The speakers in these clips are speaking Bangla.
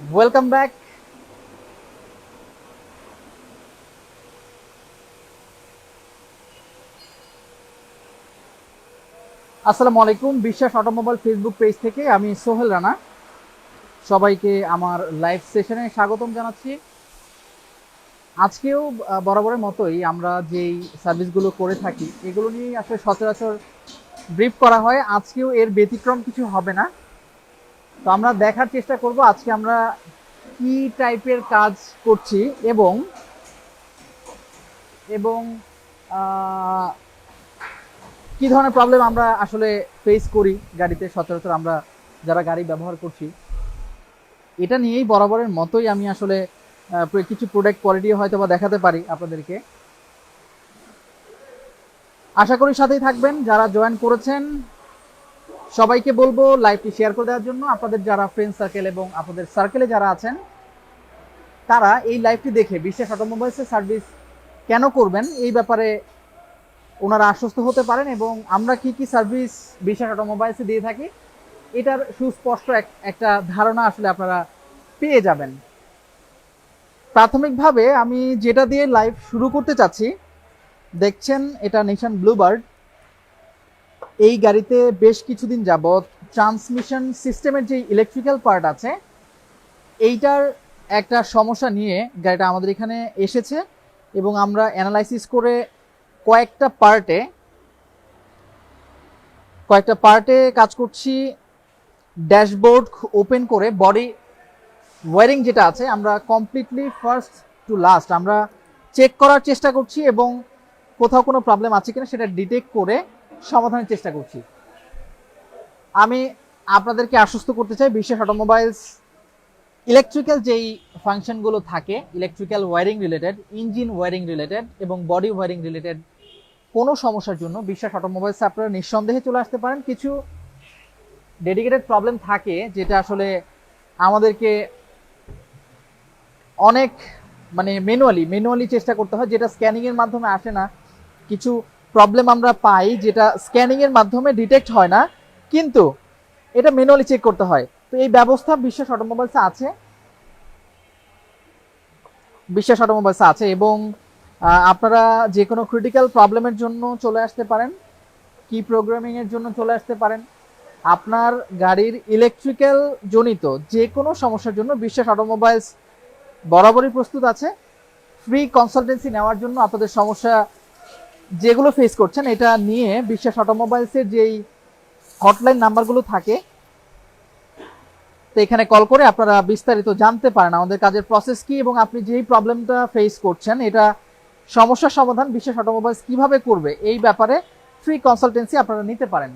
Welcome back. আসসালামু আলাইকুম। বিশ্বাস অটোমোবাইল ফেসবুক পেজ থেকে আমি সোহেল রানা সবাইকে আমার লাইভ সেশনে স্বাগতম জানাচ্ছি। আজকেও বরাবরের মতোই আমরা যেই সার্ভিসগুলো করে থাকি এগুলো নিয়ে আসলে সচরাচর ব্রিফ করা হয়। আজকেও এর ব্যতিক্রম কিছু হবে না। তো আমরা দেখার চেষ্টা করব আজকে আমরা কি টাইপের কাজ করছি এবং এবং কি ধরনের প্রবলেম আমরা আসলে ফেস করি গাড়িতে, সচরাচর আমরা যারা গাড়ি ব্যবহার করছি। এটা নিয়েই বরাবরের মতোই আমি আসলে কিছু প্রোডাক্ট কোয়ালিটি হয়তো বা দেখাতে পারি আপনাদেরকে। আশা করি সাথেই থাকবেন। যারা জয়েন করেছেন সবাইকে বলবো লাইভটি শেয়ার করে দেওয়ার জন্য। আপনাদের যারা ফ্রেন্ড সার্কেল এবং আপনাদের সার্কেলে যারা আছেন তারা এই লাইভটি দেখে বিশ্বাস অটোমোবাইলসের সার্ভিস কেন করবেন এই ব্যাপারে ওনারা আশ্বস্ত হতে পারেন এবং আমরা কি কি সার্ভিস বিশ্বাস অটোমোবাইলসে দিয়ে থাকি এটার সুস্পষ্ট একটা ধারণা আসলে আপনারা পেয়ে যাবেন। প্রাথমিকভাবে আমি যেটা দিয়ে লাইভ শুরু করতে চাচ্ছি, দেখছেন এটা নিশান ব্লুবার্ড। এই গাড়িতে বেশ কিছুদিন যাবৎ ট্রান্সমিশন সিস্টেমের যে ইলেকট্রিক্যাল পার্ট আছে এইটার একটা সমস্যা নিয়ে গাড়িটা আমাদের এখানে এসেছে এবং আমরা অ্যানালাইসিস করে কয়েকটা পার্টে কাজ করছি। ড্যাশবোর্ড ওপেন করে বডি ওয়্যারিং যেটা আছে আমরা কমপ্লিটলি ফার্স্ট টু লাস্ট আমরা চেক করার চেষ্টা করছি এবং কোথাও কোনো প্রবলেম আছে কিনা সেটা ডিটেক্ট করে সমাধানের চেষ্টা করছি। আমি আপনাদেরকে আশ্বস্ত করতে চাই বিশ্বাস অটোমোবাইলস ইলেকট্রিক্যাল যেই ফাংশনগুলো থাকে, electrical wiring related, engine wiring related এবং বডি ওয়্যারিং রিলেটেড কোনো সমস্যার জন্য বিশ্বাস অটোমোবাইলসে আপনারা নিঃসন্দেহে চলে আসতে পারেন। কিছু ডেডিকেটেড প্রবলেম থাকে যেটা আসলে আমাদেরকে অনেক ম্যানুয়ালি চেষ্টা করতে হয়, যেটা স্ক্যানিং এর মাধ্যমে আসে না। কিছু প্রবলেম আমরা পাই যেটা স্ক্যানিং এর মাধ্যমে ডিটেক্ট হয় না, কিন্তু এটা ম্যানুয়ালি চেক করতে হয়। তো এই ব্যবস্থা বিশ্বাস অটোমোবাইলসে আছে এবং আপনারা যে কোনো ক্রিটিক্যাল প্রবলেমের জন্য চলে আসতে পারেন, কি প্রোগ্রামিং এর জন্য চলে আসতে পারেন। আপনার গাড়ির ইলেকট্রিক্যাল জনিত যে কোনো সমস্যার জন্য বিশ্বাস অটোমোবাইলস বরাবরই প্রস্তুত আছে ফ্রি কনসালটেন্সি নেওয়ার জন্য। আপনাদের সমস্যা যেগুলো ফেস করছেন এটা নিয়ে বিশ্বাস অটোমোবাইলসের যেই হটলাইন নাম্বারগুলো থাকে তো এখানে কল করে আপনারা বিস্তারিত জানতে পারেন আমাদের কাজের প্রসেস কি এবং আপনি যেই প্রবলেমটা ফেস করছেন এটা সমস্যার সমাধান বিশ্বাস অটোমোবাইলস কিভাবে করবে এই ব্যাপারে ফ্রি কনসালটেন্সি আপনারা নিতে পারেন।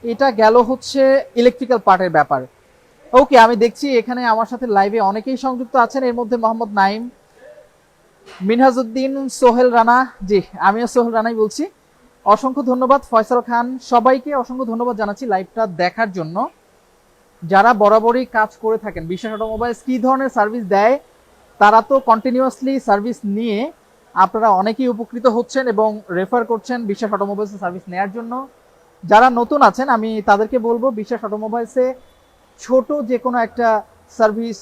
এটা গেল হচ্ছে ইলেকট্রিক্যাল পার্টের ব্যাপার। ওকে, আমি দেখছি এখানে আমার সাথে লাইভে অনেকেই সংযুক্ত আছেন। এর মধ্যে মোহাম্মদ নাইম, মিনহাজউদ্দিন, সোহেল রানা। জি, আমিও সোহেল রানাই বলছি। অসংখ্য ধন্যবাদ। ফয়সাল খান, সবাইকে অসংখ্য ধন্যবাদ জানাচ্ছি লাইভটা দেখার জন্য। যারা বরাবরই কাজ করে থাকেন বিশ্বাস অটোমোবাইলস কি ধরনের সার্ভিস দেয় তারা তো কন্টিনিউয়াসলি সার্ভিস নিয়ে আপনারা অনেকেই উপকৃত হচ্ছেন এবং রেফার করছেন বিশ্বাস অটোমোবাইলসের সার্ভিস নেওয়ার জন্য। যারা নতুন আছেন আমি তাদেরকে বলবো বিশ্বাস অটোমোবাইলসে ছোট যে কোনো একটা সার্ভিস,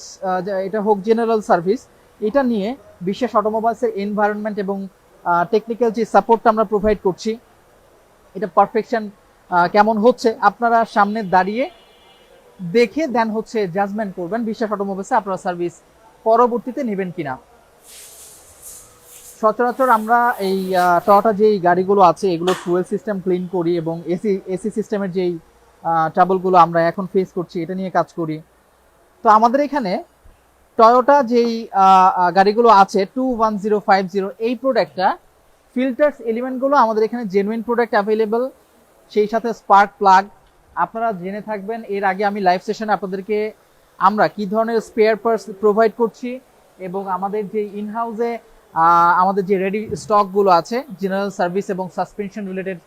এটা হোক জেনারেল সার্ভিস, এটা নিয়ে বিশ্বাস অটোমোবাইলসের এনভায়রনমেন্ট এবং টেকনিক্যাল যে সাপোর্টটা আমরা প্রোভাইড করছি এটা পারফেকশন কেমন হচ্ছে আপনারা সামনে দাঁড়িয়ে দেখে দেন হচ্ছে জাজমেন্ট করবেন বিশ্বাস অটোমোবাইলসে আপনারা সার্ভিস পরবর্তীতে নেবেন কিনা। সচরাচর আমরা এই টয়োটা যেই গাড়িগুলো আছে এগুলো ফুয়েল সিস্টেম ক্লিন করি এবং এসি সিস্টেমের যেই ট্রাবলগুলো আমরা এখন ফেস করছি এটা নিয়ে কাজ করি। তো আমাদের এখানে টয়োটা যেই গাড়িগুলো আছে 21050 এই প্রোডাক্টটা ফিল্টার্স এলিমেন্টগুলো আমাদের এখানে জেনুইন প্রোডাক্ট অ্যাভেলেবল, সেই সাথে স্পার্ক প্লাগ আপনারা জেনে থাকবেন। এর আগে আমি লাইভ সেশনে আপনাদেরকে আমরা কি ধরনের স্পেয়ার পার্টস প্রোভাইড করছি এবং আমাদের যে ইনহাউসে আমাদের যে রেডি স্টকগুলো আছে জেনারেল সার্ভিস এবং সাসপেনশন রিলেটেড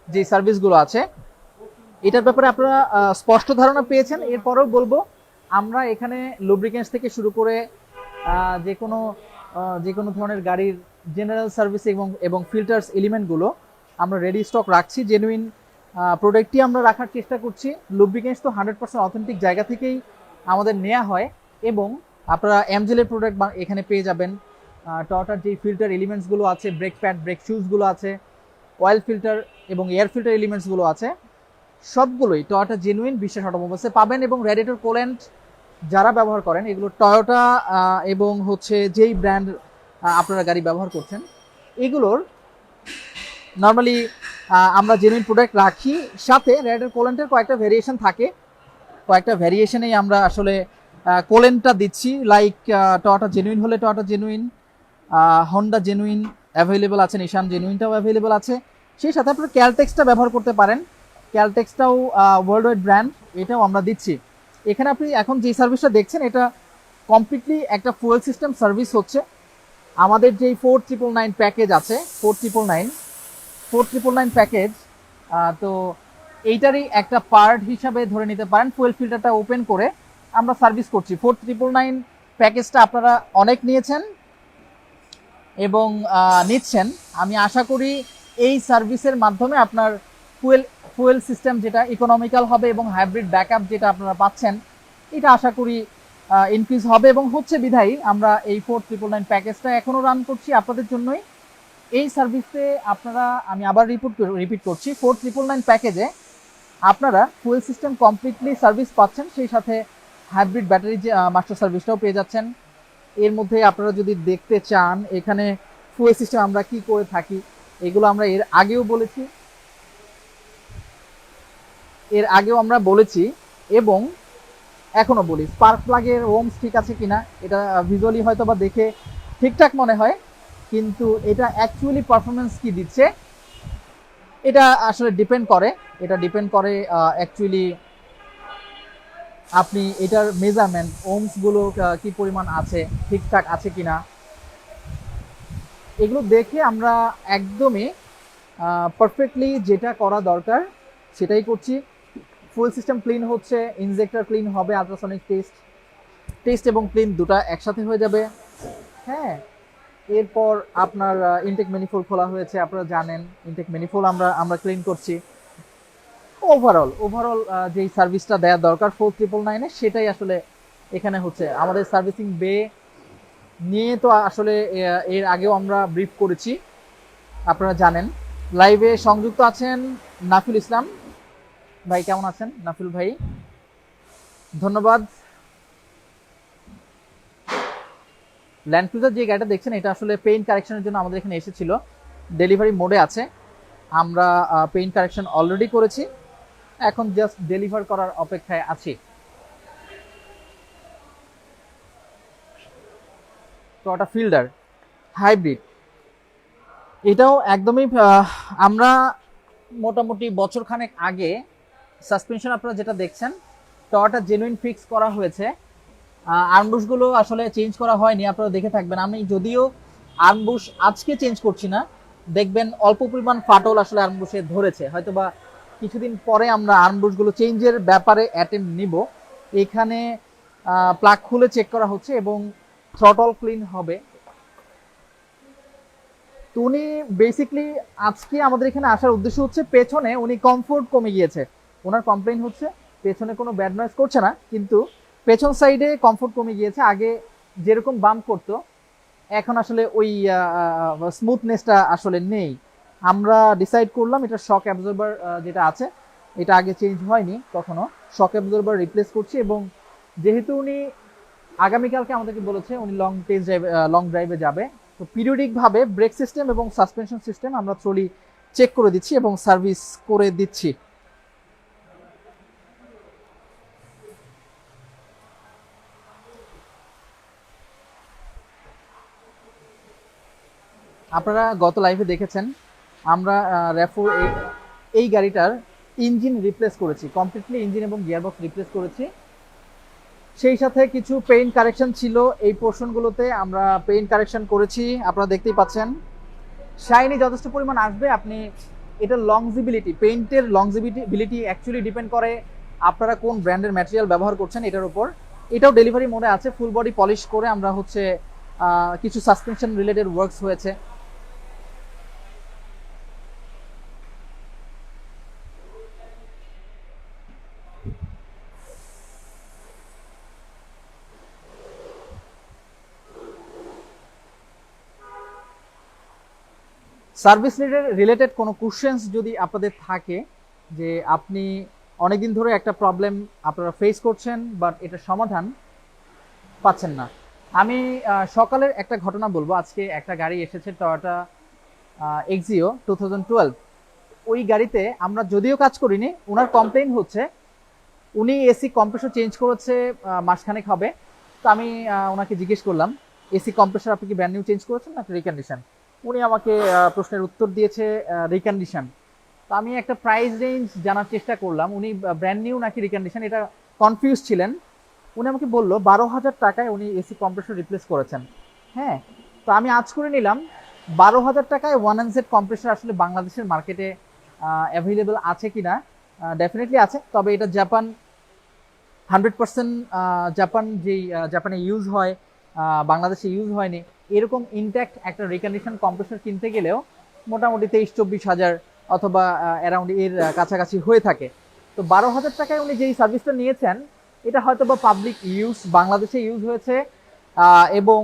যে সার্ভিসগুলো আছে এটার ব্যাপারে আপনারা স্পষ্ট ধারণা পেয়েছেন। এরপরেও বলবো আমরা এখানে লুব্রিকেন্টস থেকে শুরু করে যে কোনো ধরনের গাড়ির জেনারেল সার্ভিস এবং ফিল্টার্স এলিমেন্টগুলো আমরা রেডি স্টক রাখছি। জেনুইন প্রোডাক্টই আমরা রাখার চেষ্টা করছি। লুব্রিকেন্টস তো 100% অথেন্টিক জায়গা থেকেই আমাদের নেওয়া হয় এবং আপনারা এমজেলের প্রোডাক্ট এখানে পেয়ে যাবেন। টয়োটার যে ফিল্টার এলিমেন্টসগুলো আছে, ব্রেক প্যাড, ব্রেক শুজগুলো আছে, অয়েল ফিল্টার এবং এয়ার ফিল্টার এলিমেন্টসগুলো আছে, সবগুলোই টয়োটা জেনুইন বিশ্বাস অটোমোবাইলসে পাবেন। এবং রেডিয়েটর কোল্যান্ট যারা ব্যবহার করেন, এগুলো টয়োটা এবং হচ্ছে যেই ব্র্যান্ড আপনারা গাড়ি ব্যবহার করছেন, এগুলোর নর্মালি আমরা জেনুইন প্রোডাক্ট রাখি। সাথে রেডিয়েটর কোল্যান্টের কয়েকটা ভেরিয়েশন থাকে, কয়েকটা ভেরিয়েশনেই আমরা আসলে কোলেনটা দিচ্ছি। লাইক টয়োটা জেনুইন হলে Toyota genuine, Honda genuine available আছে, নিশান জেনুইনটাও অ্যাভেলেবেল আছে। সেই সাথে আপনারা ক্যালটেক্সটা ব্যবহার করতে পারেন, ক্যালটেক্সটাও ওয়ার্ল্ড ওয়াইড ব্র্যান্ড, এটাও আমরা দিচ্ছি। এখানে আপনি এখন যে সার্ভিসটা দেখছেন, এটা কমপ্লিটলি একটা ফুয়েল সিস্টেম সার্ভিস হচ্ছে। আমাদের যেই 4999 প্যাকেজ আছে, 4999 প্যাকেজ, তো এইটারই একটা পার্ট হিসাবে ধরে নিতে পারেন। ফুয়েল ফিল্টারটা ওপেন করে আমরা সার্ভিস করছি। 4999 প্যাকেজটা আপনারা অনেক নিয়েছেন এবং নিচ্ছেন। আমি আশা করি এই সার্ভিসের মাধ্যমে আপনার ফুয়েল সিস্টেম যেটা ইকোনমিক্যাল হবে এবং হাইব্রিড ব্যাকআপ যেটা আপনারা পাচ্ছেন, এটা আশা করি ইনক্রিজ হবে এবং হচ্ছে বিধায়ী আমরা এই 4999 প্যাকেজটা এখনও রান করছি আপনাদের জন্যই। এই সার্ভিসে আপনারা, আমি আবার রিপিট করছি, 4999 প্যাকেজে আপনারা ফুয়েল সিস্টেম কমপ্লিটলি সার্ভিস পাচ্ছেন, সেই সাথে হাইব্রিড ব্যাটারি যে মাস্টার সার্ভিসটাও পেয়ে যাচ্ছেন। এর মধ্যে আপনারা যদি দেখতে চান এখানে ফুয়েল সিস্টেম আমরা কি করে থাকি, এগুলো আমরা এর আগেও বলেছি এবং এখনো বলি। স্পার্ক প্লাগের ওমস ঠিক আছে কিনা, এটা ভিজুয়ালি হয়তো বা দেখে ঠিকঠাক মনে হয়, কিন্তু এটা অ্যাকচুয়ালি পারফরমেন্স কি দিচ্ছে এটা আসলে ডিপেন্ড করে অ্যাকচুয়ালি আপনি এটার মেজারমেন্ট, ওমসগুলো কি পরিমাণ আছে, ঠিকঠাক আছে কিনা, এগুলো দেখে আমরা একদমই পারফেক্টলি যেটা করা দরকার সেটাই করছি। ফুল সিস্টেম ক্লিন হচ্ছে, ইনজেক্টর ক্লিন হবে, আলট্রাসনিক টেস্ট এবং ক্লিন দুটা একসাথে হয়ে যাবে। হ্যাঁ, এরপর আপনার ইনটেক ম্যানিফোল্ড খোলা হয়েছে, আপনারা জানেন ইনটেক ম্যানিফোল্ড আমরা ক্লিন করছি। ওভারঅল যেই সার্ভিসটা দেওয়া দরকার 4999-এ, সেটাই আসলে এখানে হচ্ছে। আমাদের সার্ভিসিং বে নিয়ে তো আসলে এর আগেও আমরা ব্রিফ করেছি, আপনারা জানেন। লাইভে সংযুক্ত আছেন নাফিল ইসলাম ভাই, কেমন আছেন নাফিল ভাই? ধন্যবাদ। ল্যান্ড ক্রুজার যে গাড়িটা দেখছেন, এটা আসলে পেইন্ট কারেকশনের জন্য আমাদের এখানে এসেছিল, ডেলিভারি মোডে আছে। আমরা পেইন্ট কারেকশন অলরেডি করেছি, এখন জাস্ট ডেলিভার করার অপেক্ষায় আছি। টয়োটা ফিল্ডার হাইব্রিড, এটাও একদমই আমরা মোটামুটি বছরখানেক আগে সাসপেনশন আপনারা যেটা দেখছেন টয়োটা জেনুইন ফিক্স করা হয়েছে। আর্মবুশগুলো আসলে চেঞ্জ করা হয়নি, আপনারা দেখে থাকবেন। আমি যদিও আর্মবুশ আজকে চেঞ্জ করছি না, দেখবেন অল্প পরিমাণ ফাটল আসলে আর্মবুশে ধরেছে, হয়তোবা কিছুদিন পরে আমরা আর্মবুশগুলো চেঞ্জের ব্যাপারে অ্যাটেম্প নিব। এখানে প্লাগ খুলে চেক করা হচ্ছে এবং থ্রটল ক্লিন হবে। তো উনি বেসিকলি আজকে আমাদের এখানে আসার উদ্দেশ্য হচ্ছে, পেছনে উনি কমফোর্ট কমে গিয়েছে, ওনার কমপ্লেইন হচ্ছে পেছনে কোনো ব্যাড নয়েজ করছে না, কিন্তু পেছন সাইডে কমফোর্ট কমে গিয়েছে। আগে যেরকম বাম্প করতো, এখন আসলে ওই স্মুথনেসটা আসলে নেই। আমরা ডিসাইড করলাম এটা শক অ্যাবজর্বার যেটা আছে, এটা আগে চেঞ্জ হয়নি কখনো, শক অ্যাবজর্বার রিপ্লেস করছি। এবং যেহেতু উনি আগামীকালকে আমাদেরকে বলেছে উনি লং ড্রাইভে যাবে, তো পিরিয়ডিকভাবে ব্রেক সিস্টেম এবং সাসপেনশন সিস্টেম আমরা থ্রোলি চেক করে দিচ্ছি এবং সার্ভিস করে দিচ্ছি। আপনারা গত লাইভে দেখেছেন আমরা র্যাফো এই গাড়িটার ইঞ্জিন রিপ্লেস করেছি, কমপ্লিটলি ইঞ্জিন এবং গিয়ারবক্স রিপ্লেস করেছি। সেই সাথে কিছু পেইন্ট কারেকশন ছিল, এই পোর্শনগুলোতে আমরা পেইন্ট কারেকশন করেছি, আপনারা দেখতেই পাচ্ছেন। শাইনি যথেষ্ট পরিমাণ আসবে। আপনি এটা লংজিবিলিটি, পেইন্টের লংজিবিলিটি অ্যাকচুয়ালি ডিপেন্ড করে আপনারা কোন ব্র্যান্ডের ম্যাটেরিয়াল ব্যবহার করছেন এটার উপর। এটাও ডেলিভারি মোডে আছে, ফুল বডি পলিশ করে আমরা হচ্ছে কিছু সাসপেনশন রিলেটেড ওয়ার্কস হয়েছে। সার্ভিস রিলেটেড কোনো কোশ্চেন্স যদি আপনাদের থাকে, যে আপনি অনেকদিন ধরে একটা প্রবলেম আপনারা ফেস করছেন বাট এটা সমাধান পাচ্ছেন না। আমি সকালের একটা ঘটনা বলবো। আজকে একটা গাড়ি এসেছে, টয়োটা এক্সিও 2012। ওই গাড়িতে আমরা যদিও কাজ করিনি, ওনার কমপ্লেইন হচ্ছে উনি এসি কম্প্রেসর চেঞ্জ করেছে মাসখানেক হবে। তো আমি ওনাকে জিজ্ঞেস করলাম, এসি কম্প্রেসর আপনি কি ব্র্যান্ড নিউ চেঞ্জ করেছেন না রিকন্ডিশন? উনি আমাকে প্রশ্নের উত্তর দিয়েছে রিকন্ডিশন। তো আমি একটা প্রাইস রেঞ্জ জানার চেষ্টা করলাম, উনি ব্র্যান্ড নিউ নাকি রিকন্ডিশন এটা কনফিউজ ছিলেন। উনি আমাকে বললো 12,000 টাকায় উনি এসি কম্প্রেসর রিপ্লেস করেছেন। হ্যাঁ, তো আমি আজ করে নিলাম 12,000 টাকায় 1NZ কম্প্রেসর আসলে বাংলাদেশের মার্কেটে অ্যাভেলেবল আছে কিনা। ডেফিনেটলি আছে, তবে এটা জাপান 100% জাপান যেই জাপানে ইউজ হয় বাংলাদেশে ইউজ হয়নি, এরকম ইনট্যাক্ট একটা রিকন্ডিশন কম্প্রেসর কিনতে গেলেও মোটামুটি 23-24 হাজার অথবা অ্যারাউন্ড এর কাছাকাছি হয়ে থাকে। তো 12,000 টাকায় উনি যেই সার্ভিসটা নিয়েছেন এটা হয়তো বা পাবলিক ইউজ, বাংলাদেশে ইউজ হয়েছে এবং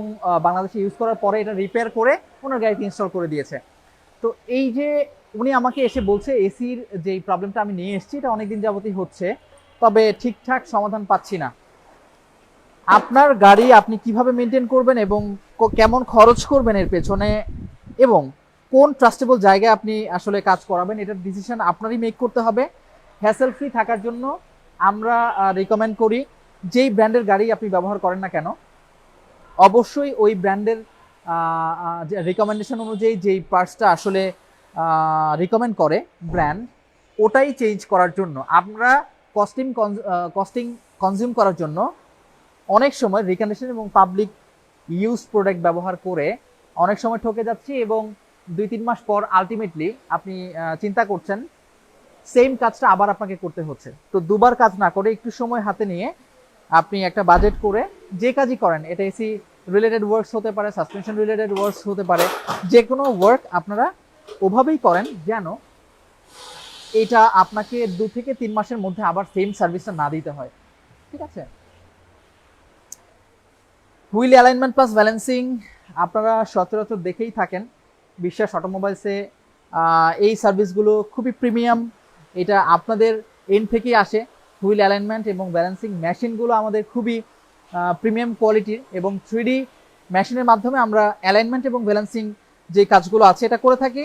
বাংলাদেশে ইউজ করার পরে এটা রিপেয়ার করে ওনার গাড়িতে ইনস্টল করে দিয়েছে। তো এই যে উনি আমাকে এসে বলছে এসির যেই প্রবলেমটা আমি নিয়ে এসেছি এটা অনেকদিন যাবতই হচ্ছে, তবে ঠিকঠাক সমাধান পাচ্ছি না। আপনার গাড়ি আপনি কিভাবে মেনটেন করবেন এবং কেমন খরচ করবেন এর পেছনে, এবং কোন ট্রাস্টেবল জায়গায় আপনি আসলে কাজ করাবেন, এটার ডিসিশন আপনারই মেক করতে হবে। হ্যাসেল ফ্রি থাকার জন্য আমরা রিকমেন্ড করি যেই ব্র্যান্ডের গাড়ি আপনি ব্যবহার করেন না কেন, অবশ্যই ওই ব্র্যান্ডের রিকমেন্ডেশন অনুযায়ী যেই পার্টসটা আসলে রিকমেন্ড করে ব্র্যান্ড, ওটাই চেঞ্জ করার জন্য। আমরা কস্টিং কনজিউম করার জন্য অনেক সময় রিকন্ডিশন এবং পাবলিক ইউজ প্রোডাক্ট ব্যবহার করে অনেক সময় ঠকে যাচ্ছি, এবং 2-3 মাস পর আলটিমেটলি আপনি চিন্তা করছেন সেম কাজটা আবার আপনাকে করতে হচ্ছে। তো দুবার কাজ না করে একটু সময় হাতে নিয়ে আপনি একটা বাজেট করে যে কাজই করেন, এটা এসি রিলেটেড ওয়ার্কস হতে পারে, সাসপেনশন রিলেটেড ওয়ার্কস হতে পারে, যে কোনো ওয়ার্ক আপনারা ওভাবেই করেন যেন এটা আপনাকে 2 থেকে 3 মাসের মধ্যে আবার সেম সার্ভিসটা না দিতে হয়। ঠিক আছে? হুইল অ্যালাইনমেন্ট প্লাস ব্যালেন্সিং আপনারা সচরাচর দেখেই থাকেন বিশ্বাস অটোমোবাইলসে। এই সার্ভিসগুলো খুবই প্রিমিয়াম, এটা আপনাদের এন্ড থেকেই আসে। হুইল অ্যালাইনমেন্ট এবং ব্যালেন্সিং মেশিনগুলো আমাদের খুবই প্রিমিয়াম কোয়ালিটির, এবং 3D মেশিনের মাধ্যমে আমরা অ্যালাইনমেন্ট এবং ব্যালেন্সিং যে কাজগুলো আছে এটা করে থাকি।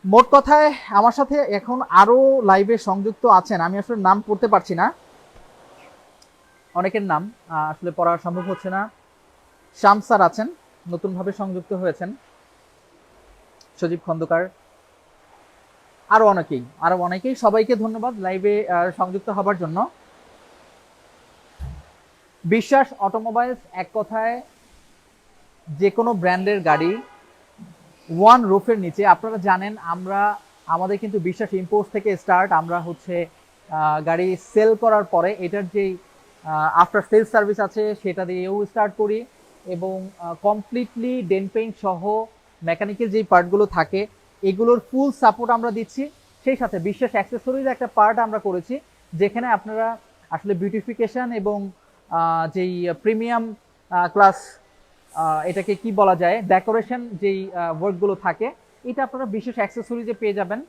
মোট কথায় আমার সাথে এখন আরো লাইভে সংযুক্ত আছেন, আমি আসলে নাম পড়তে পারছি না, অনেকের নাম আসলে পড়া সম্ভব হচ্ছে না। শাম স্যার আছেন, নতুনভাবে সংযুক্ত হয়েছেন, সজীব খন্দকার, আরো অনেকেই সবাইকে ধন্যবাদ লাইভে সংযুক্ত হবার জন্য। বিশ্বাস অটোমোবাইলস এক কথায় যে কোনো ব্র্যান্ডের গাড়ি ওয়ান রুফের নিচে। আপনারা জানেন আমরা আমাদের কিন্তু বিশ্বাস ইম্পোর্ট থেকে স্টার্ট, আমরা হচ্ছে গাড়ি সেল করার পরে এটার যেই আফটার সেল সার্ভিস আছে সেটা দিয়েও স্টার্ট করি, এবং কমপ্লিটলি ডেন পেইন্ট সহ মেকানিক্যাল যেই পার্টগুলো থাকে এগুলোর ফুল সাপোর্ট আমরা দিচ্ছি। সেই সাথে বিশ্বাস অ্যাক্সেসরিজ একটা পার্ট আমরা করেছি, যেখানে আপনারা আসলে বিউটিফিকেশন এবং যেই প্রিমিয়াম ক্লাস এটাকে কি বলা যায় ডেকোরেশন যেই ওয়ার্কগুলো থাকে এটা আপনারা বিশেষ অ্যাক্সেসরিজে পেয়ে যাবেন।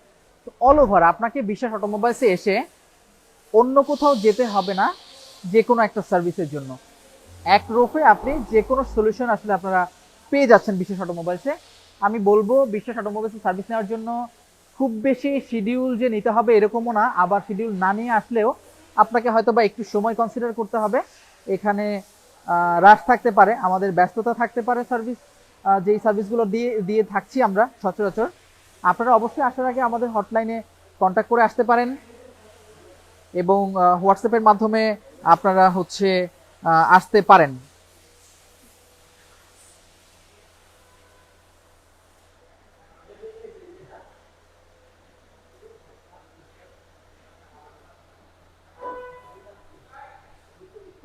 তো অল ওভার আপনাকে বিশ্বাস অটোমোবাইলসে এসে অন্য কোথাও যেতে হবে না যে কোনো একটা সার্ভিসের জন্য। এক রোফে আপনি যে কোনো সলিউশন আসলে আপনারা পেয়ে যাচ্ছেন বিশ্বাস অটোমোবাইলসে। আমি বলবো বিশ্বাস অটোমোবাইলসে সার্ভিস নেওয়ার জন্য খুব বেশি শিডিউল যে নিতে হবে এরকমও না, আবার শিডিউল না নিয়ে আসলেও আপনাকে হয়তো বা একটু সময় কনসিডার করতে হবে। এখানে রাশ থাকতে পারে, আমাদের ব্যস্ততা থাকতে পারে, সার্ভিস যেই সার্ভিসগুলো দিয়ে থাকছি আমরা সচরাচর। আপনারা অবশ্যই আসার আগে আমাদের হটলাইনে কন্ট্যাক্ট করে আসতে পারেন, এবং হোয়াটসঅ্যাপের মাধ্যমে আপনারা হচ্ছে আসতে পারেন।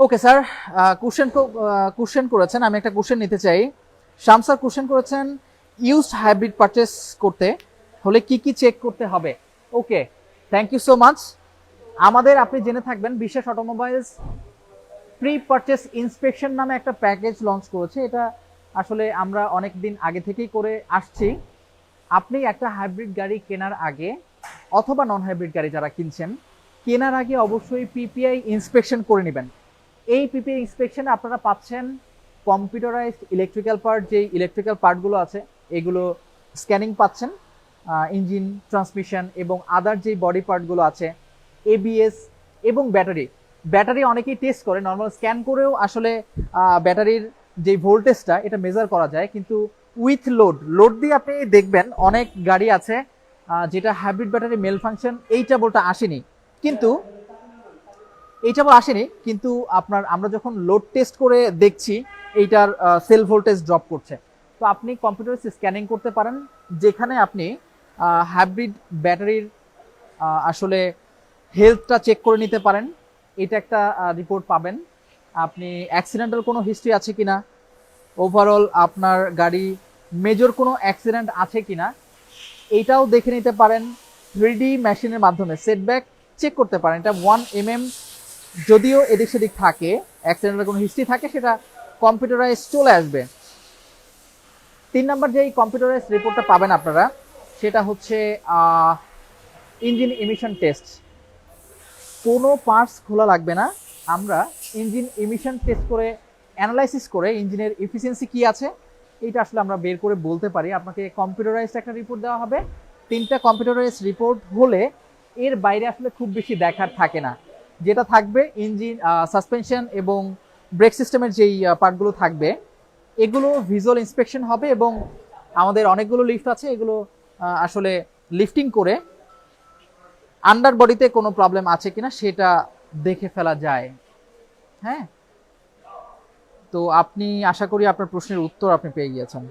ওকে স্যার, কোশ্চেন করেছেন, আমি একটা কোশ্চেন নিতে চাই। শাম স্যার কোশ্চেন করেছেন ইউজড হাইব্রিড পারচেস করতে হলে কি কি চেক করতে হবে। ওকে, থ্যাংক ইউ সো মাচ। আমাদের আপনি জেনে থাকবেন বিশ্বাস অটোমোবাইলস প্রি পারচেস ইন্সপেকশন নামে একটা প্যাকেজ লঞ্চ করেছে। এটা আসলে আমরা অনেক দিন আগে থেকেই করে আসছি। আপনি একটা হাইব্রিড গাড়ি কেনার আগে অথবা নন হাইব্রিড গাড়ি যারা কিনছেন, কেনার আগে অবশ্যই পিপিআই ইন্সপেকশন করে নেবেন। এই পিপিআই ইন্সপেকশনে আপনারা পাচ্ছেন কম্পিউটারাইজড ইলেকট্রিক্যাল পার্ট, যেই ইলেকট্রিক্যাল পার্টগুলো আছে এগুলো স্ক্যানিং পাচ্ছেন, ইঞ্জিন, ট্রান্সমিশন এবং আদার যেই বডি পার্টগুলো আছে, এবিএস এবং ব্যাটারি। ব্যাটারি অনেকেই টেস্ট করে, নর্মাল স্ক্যান করেও আসলে ব্যাটারির যে ভোল্টেজটা এটা মেজার করা যায়, কিন্তু উইথ লোড দিয়ে আপনি দেখবেন অনেক গাড়ি আছে যেটা হাইব্রিড ব্যাটারি মেল ফাংশন এইটা বলটা আসেনি, কিন্তু আপনার আমরা যখন লোড টেস্ট করে দেখছি এইটার সেল ভোল্টেজ ড্রপ করছে। তো আপনি কম্পিউটার স্ক্যানিং করতে পারেন, যেখানে আপনি হাইব্রিড ব্যাটারির আসলে হেলথটা চেক করে নিতে পারেন। এটা একটা রিপোর্ট পাবেন। আপনি অ্যাক্সিডেন্টাল কোনো হিস্ট্রি আছে কিনা, ওভারঅল আপনার গাড়ি মেজর কোনো অ্যাক্সিডেন্ট আছে কিনা এইটাও দেখে নিতে পারেন। 3D মেশিনের মাধ্যমে সেটব্যাক চেক করতে পারেন। এটা 1 mm যদিও এদিক সেদিক থাকে, অ্যাক্সিডেন্টের কোনো হিস্ট্রি থাকে, সেটা কম্পিউটারাইজ চলে আসবে। 3 নাম্বার যেই কম্পিউটারাইজ রিপোর্টটা পাবেন আপনারা, সেটা হচ্ছে ইঞ্জিন এমিশন টেস্ট। কোনো পার্টস খোলা লাগবে না, আমরা ইঞ্জিন এমিশন টেস্ট করে অ্যানালাইসিস করে ইঞ্জিনের এফিসিয়েন্সি কি আছে এইটা আসলে আমরা বের করে বলতে পারি। আপনাকে কম্পিউটারাইজড একটা রিপোর্ট দেওয়া হবে। 3টা কম্পিউটারাইজড রিপোর্ট হলে এর বাইরে আসলে খুব বেশি দেখার থাকে না। যেটা থাকবে ইঞ্জিন, সাসপেনশন এবং ব্রেক সিস্টেমের যেই পার্টগুলো থাকবে এগুলো ভিজুয়াল ইন্সপেকশন হবে, এবং আমাদের অনেকগুলো লিফট আছে, এগুলো আসলে লিফটিং করে আন্ডার বডিতে কোনো প্রবলেম আছে কিনা সেটা দেখে ফেলা যায়। হ্যাঁ, তো আপনি আশা করি আপনার প্রশ্নের উত্তর আপনি পেয়ে গিয়েছেন।